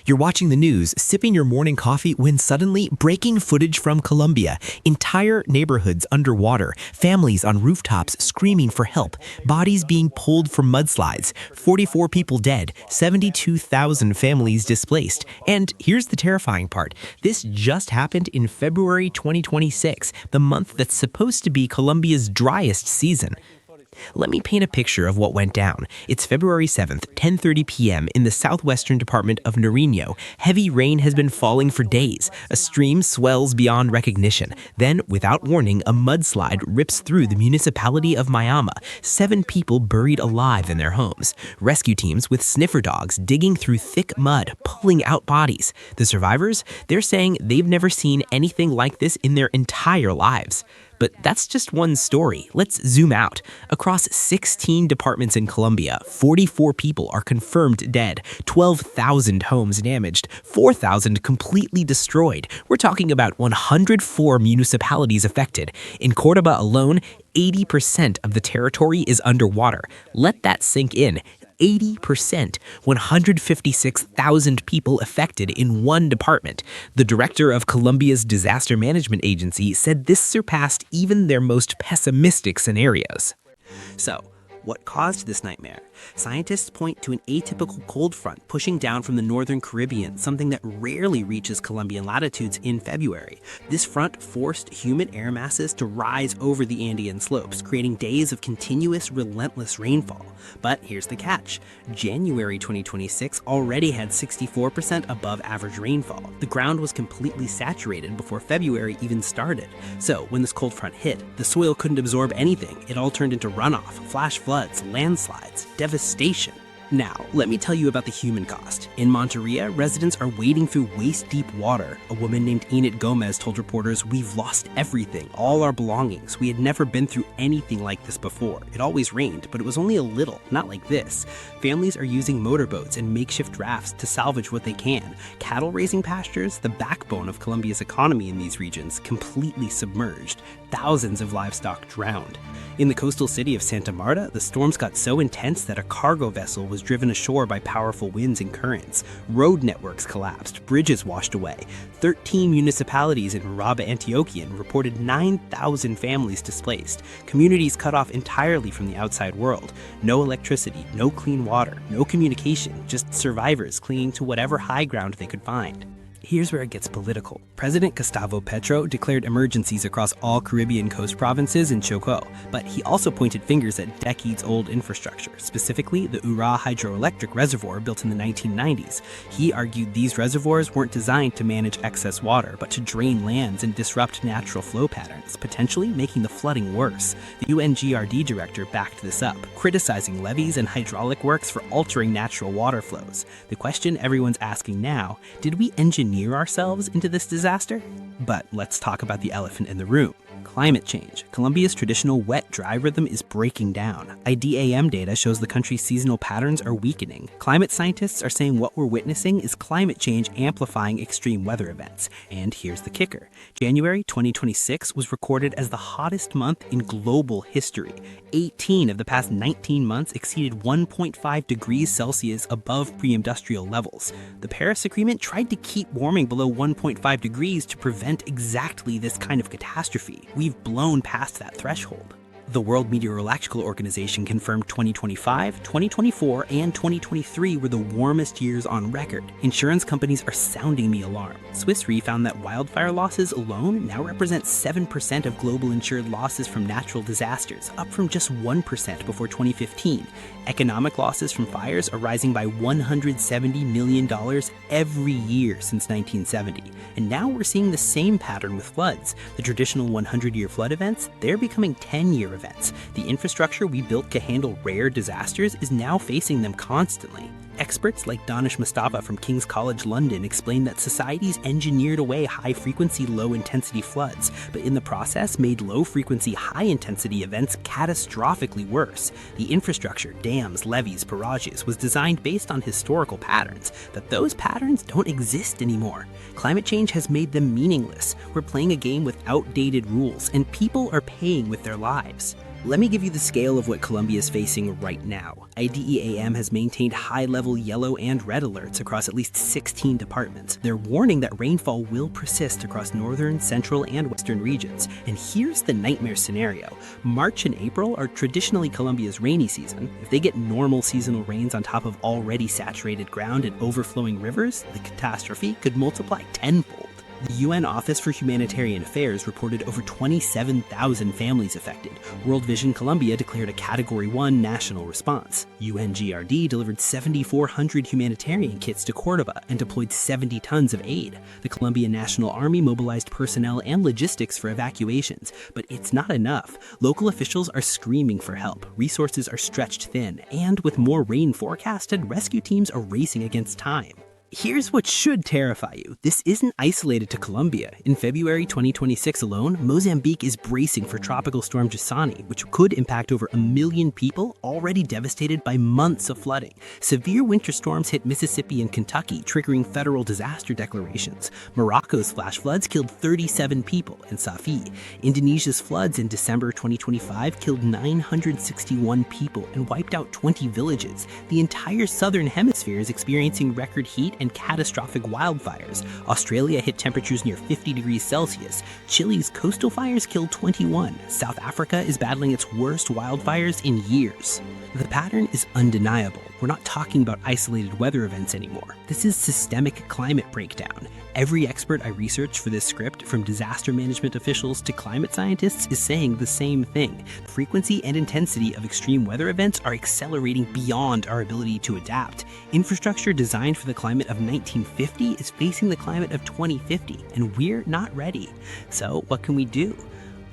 You're watching the news, sipping your morning coffee when suddenly breaking footage from Colombia. Entire neighborhoods underwater, families on rooftops screaming for help, bodies being pulled from mudslides, 44 people dead, 72,000 families displaced. And here's the terrifying part. This just happened in February 2026, the month that's supposed to be Colombia's driest season. Let me paint a picture of what went down. It's February 7th, 10:30 p.m. in the southwestern department of Nariño. Heavy rain has been falling for days. A stream swells beyond recognition. Then, without warning, a mudslide rips through the municipality of Mayama. 7 people buried alive in their homes. Rescue teams with sniffer dogs digging through thick mud, pulling out bodies. The survivors? They're saying they've never seen anything like this in their entire lives. But that's just one story. Let's zoom out. Across 16 departments in Colombia, 44 people are confirmed dead, 12,000 homes damaged, 4,000 completely destroyed. We're talking about 104 municipalities affected. In Córdoba alone, 80% of the territory is underwater. Let that sink in. 80%, 156,000 people affected in one department. The director of Colombia's disaster management agency said this surpassed even their most pessimistic scenarios. So, what caused this nightmare? Scientists point to an atypical cold front pushing down from the northern Caribbean, something that rarely reaches Colombian latitudes in February. This front forced humid air masses to rise over the Andean slopes, creating days of continuous, relentless rainfall. But here's the catch. January 2026 already had 64% above average rainfall. The ground was completely saturated before February even started. So when this cold front hit, the soil couldn't absorb anything. It all turned into runoff, flash floods, landslides, devastation. Now, let me tell you about the human cost. In Monteria, residents are wading through waist-deep water. A woman named Enid Gomez told reporters, "We've lost everything, all our belongings. We had never been through anything like this before. It always rained, but it was only a little, not like this." Families are using motorboats and makeshift rafts to salvage what they can. Cattle raising pastures, the backbone of Colombia's economy in these regions, completely submerged. Thousands of livestock drowned. In the coastal city of Santa Marta, the storms got so intense that a cargo vessel was driven ashore by powerful winds and currents. Road networks collapsed, bridges washed away. 13 municipalities in Uraba, Antioquian reported 9,000 families displaced. Communities cut off entirely from the outside world. No electricity, no clean water, no communication, just survivors clinging to whatever high ground they could find. Here's where it gets political. President Gustavo Petro declared emergencies across all Caribbean coast provinces and Chocó, but he also pointed fingers at decades-old infrastructure, specifically the Ura hydroelectric reservoir built in the 1990s. He argued these reservoirs weren't designed to manage excess water, but to drain lands and disrupt natural flow patterns, potentially making the flooding worse. The UNGRD director backed this up, criticizing levees and hydraulic works for altering natural water flows. The question everyone's asking now, did we engineer ourselves into this disaster? But let's talk about the elephant in the room. Climate change. Colombia's traditional wet-dry rhythm is breaking down. IDAM data shows the country's seasonal patterns are weakening. Climate scientists are saying what we're witnessing is climate change amplifying extreme weather events. And here's the kicker. January 2026 was recorded as the hottest month in global history. 18 of the past 19 months exceeded 1.5 degrees Celsius above pre-industrial levels. The Paris Agreement tried to keep warming below 1.5 degrees to prevent exactly this kind of catastrophe. We've blown past that threshold. The World Meteorological Organization confirmed 2025, 2024, and 2023 were the warmest years on record. Insurance companies are sounding the alarm. Swiss Re found that wildfire losses alone now represent 7% of global insured losses from natural disasters, up from just 1% before 2015. Economic losses from fires are rising by $170 million every year since 1970. And now we're seeing the same pattern with floods. The traditional 100-year flood events, they're becoming 10-year events. The infrastructure we built to handle rare disasters is now facing them constantly. Experts like Danish Mustafa from King's College London explained that societies engineered away high-frequency, low-intensity floods, but in the process made low-frequency, high-intensity events catastrophically worse. The infrastructure, dams, levees, barrages, was designed based on historical patterns, but those patterns don't exist anymore. Climate change has made them meaningless. We're playing a game with outdated rules, and people are paying with their lives. Let me give you the scale of what Colombia is facing right now. IDEAM has maintained high-level yellow and red alerts across at least 16 departments. They're warning that rainfall will persist across northern, central, and western regions. And here's the nightmare scenario. March and April are traditionally Colombia's rainy season. If they get normal seasonal rains on top of already saturated ground and overflowing rivers, the catastrophe could multiply tenfold. The UN Office for Humanitarian Affairs reported over 27,000 families affected. World Vision Colombia declared a Category 1 national response. UNGRD delivered 7,400 humanitarian kits to Córdoba and deployed 70 tons of aid. The Colombian National Army mobilized personnel and logistics for evacuations, but it's not enough. Local officials are screaming for help, resources are stretched thin, and with more rain forecasted, rescue teams are racing against time. Here's what should terrify you. This isn't isolated to Colombia. In February 2026 alone, Mozambique is bracing for Tropical Storm Gisani, which could impact over 1 million people already devastated by months of flooding. Severe winter storms hit Mississippi and Kentucky, triggering federal disaster declarations. Morocco's flash floods killed 37 people in Safi. Indonesia's floods in December 2025 killed 961 people and wiped out 20 villages. The entire southern hemisphere is experiencing record heat and catastrophic wildfires. Australia hit temperatures near 50 degrees Celsius. Chile's coastal fires killed 21. South Africa is battling its worst wildfires in years. The pattern is undeniable. We're not talking about isolated weather events anymore. This is systemic climate breakdown. Every expert I researched for this script, from disaster management officials to climate scientists, is saying the same thing. The frequency and intensity of extreme weather events are accelerating beyond our ability to adapt. Infrastructure designed for the climate of 1950 is facing the climate of 2050, and we're not ready. So what can we do?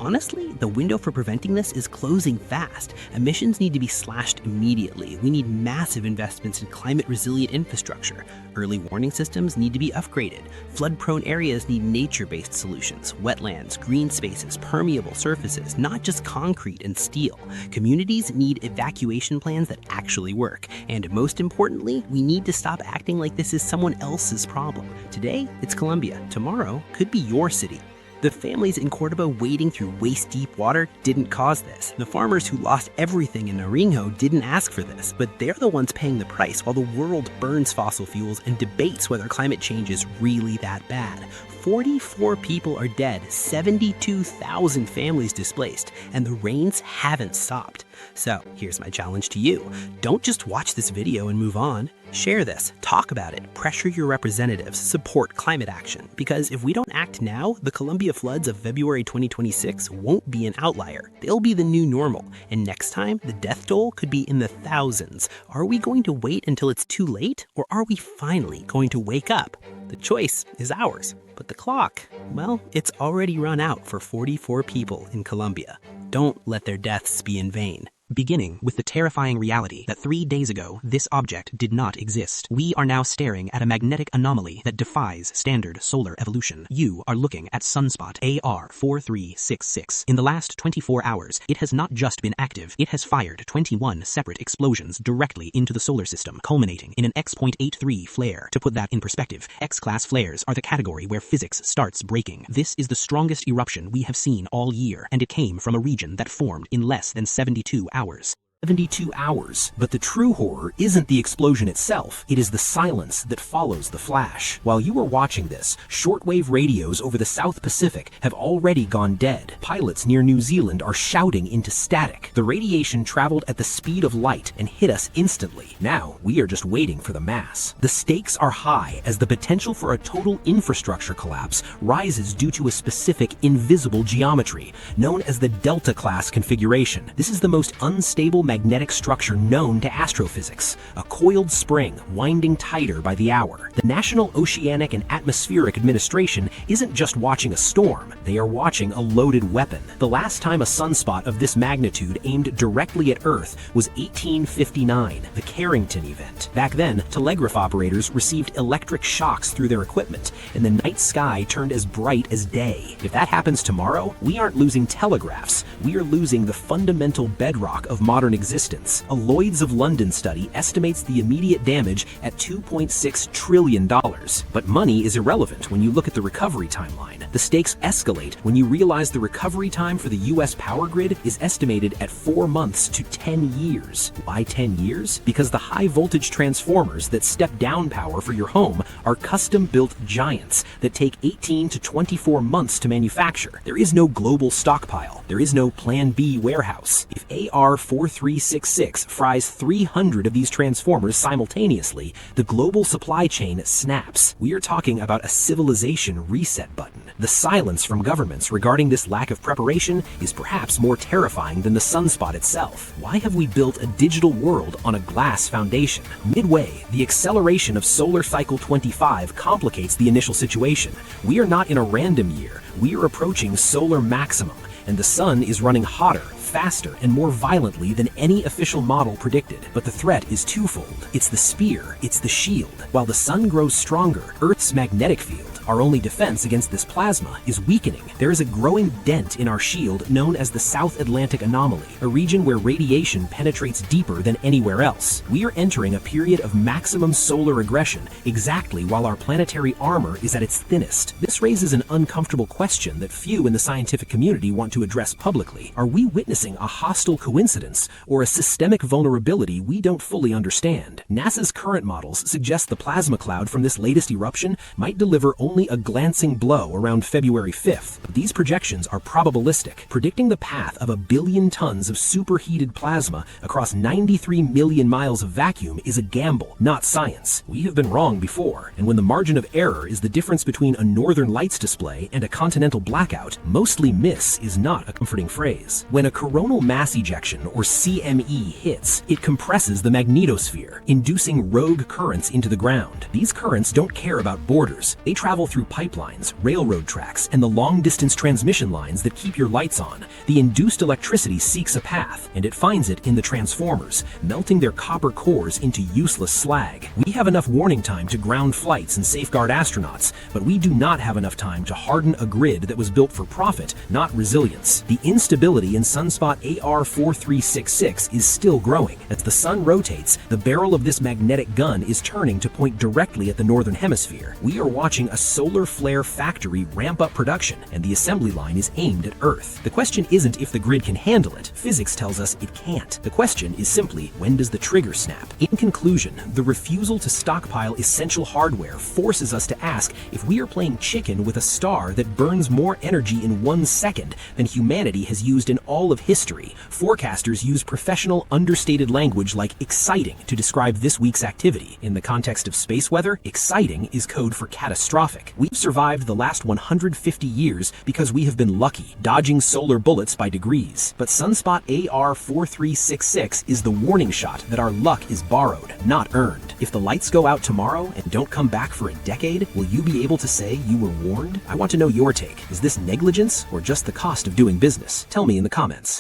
Honestly, the window for preventing this is closing fast. Emissions need to be slashed immediately. We need massive investments in climate-resilient infrastructure. Early warning systems need to be upgraded. Flood-prone areas need nature-based solutions. Wetlands, green spaces, permeable surfaces, not just concrete and steel. Communities need evacuation plans that actually work. And most importantly, we need to stop acting like this is someone else's problem. Today, it's Colombia. Tomorrow could be your city. The families in Córdoba wading through waist-deep water didn't cause this. The farmers who lost everything in Narinjo didn't ask for this, but they're the ones paying the price while the world burns fossil fuels and debates whether climate change is really that bad. 44 people are dead, 72,000 families displaced, and the rains haven't stopped. So here's my challenge to you. Don't just watch this video and move on. Share this, talk about it, pressure your representatives, support climate action. Because if we don't act now, the Colombia floods of February 2026 won't be an outlier. They'll be the new normal. And next time, the death toll could be in the thousands. Are we going to wait until it's too late? Or are we finally going to wake up? The choice is ours. But the clock, well, it's already run out for 44 people in Colombia. Don't let their deaths be in vain. Beginning with the terrifying reality that 3 days ago, this object did not exist. We are now staring at a magnetic anomaly that defies standard solar evolution. You are looking at sunspot AR4366. In the last 24 hours, it has not just been active, it has fired 21 separate explosions directly into the solar system, culminating in an X.83 flare. To put that in perspective, X-class flares are the category where physics starts breaking. This is the strongest eruption we have seen all year, and it came from a region that formed in less than 72 hours. 72 hours. But the true horror isn't the explosion itself, it is the silence that follows the flash. While you are watching this, shortwave radios over the South Pacific have already gone dead. Pilots near New Zealand are shouting into static. The radiation traveled at the speed of light and hit us instantly. Now, we are just waiting for the mass. The stakes are high as the potential for a total infrastructure collapse rises due to a specific invisible geometry, known as the Delta-class configuration. This is the most unstable magnetic structure known to astrophysics, a coiled spring winding tighter by the hour. The National Oceanic and Atmospheric Administration isn't just watching a storm, they are watching a loaded weapon. The last time a sunspot of this magnitude aimed directly at Earth was 1859, the Carrington event. Back then, telegraph operators received electric shocks through their equipment, and the night sky turned as bright as day. If that happens tomorrow, we aren't losing telegraphs, we are losing the fundamental bedrock of modern existence. A Lloyd's of London study estimates the immediate damage at $2.6 trillion. But money is irrelevant when you look at the recovery timeline. The stakes escalate when you realize the recovery time for the U.S. power grid is estimated at 4 months to 10 years. Why 10 years? Because the high voltage transformers that step down power for your home are custom-built giants that take 18 to 24 months to manufacture. There is no global stockpile. There is no Plan B warehouse. If AR-4366 fries 300 of these transformers simultaneously, the global supply chain snaps. We are talking about a civilization reset button. The silence from governments regarding this lack of preparation is perhaps more terrifying than the sunspot itself. Why have we built a digital world on a glass foundation? Midway, the acceleration of solar cycle 25 complicates the initial situation. We are not in a random year. We are approaching solar maximum, and the sun is running hotter, faster, and more violently than any official model predicted. But the threat is twofold. It's the spear, it's the shield. While the sun grows stronger, Earth's magnetic field, our only defense against this plasma, is weakening. There is a growing dent in our shield known as the South Atlantic Anomaly, a region where radiation penetrates deeper than anywhere else. We are entering a period of maximum solar aggression exactly while our planetary armor is at its thinnest. This raises an uncomfortable question that few in the scientific community want to address publicly. Are we witnessing a hostile coincidence or a systemic vulnerability we don't fully understand? NASA's current models suggest the plasma cloud from this latest eruption might deliver only a glancing blow around February 5th, but these projections are probabilistic. Predicting the path of 1 billion tons of superheated plasma across 93 million miles of vacuum is a gamble, not science. We have been wrong before, and when the margin of error is the difference between a northern lights display and a continental blackout, mostly miss is not a comforting phrase. When a coronal mass ejection, or CME, hits, it compresses the magnetosphere, inducing rogue currents into the ground. These currents don't care about borders. They travel through pipelines, railroad tracks, and the long-distance transmission lines that keep your lights on. The induced electricity seeks a path, and it finds it in the transformers, melting their copper cores into useless slag. We have enough warning time to ground flights and safeguard astronauts, but we do not have enough time to harden a grid that was built for profit, not resilience. The instability in sunspot AR-4366 is still growing. As the sun rotates, the barrel of this magnetic gun is turning to point directly at the northern hemisphere. We are watching a solar flare factory ramp up production, and the assembly line is aimed at Earth. The question isn't if the grid can handle it. Physics tells us it can't. The question is simply, when does the trigger snap? In conclusion, the refusal to stockpile essential hardware forces us to ask if we are playing chicken with a star that burns more energy in 1 second than humanity has used in all of history. Forecasters use professional, understated language like exciting to describe this week's activity. In the context of space weather, exciting is code for catastrophic. We've survived the last 150 years because we have been lucky, dodging solar bullets by degrees. But sunspot AR-4366 is the warning shot that our luck is borrowed, not earned. If the lights go out tomorrow and don't come back for a decade, will you be able to say you were warned? I want to know your take. Is this negligence or just the cost of doing business? Tell me in the comments.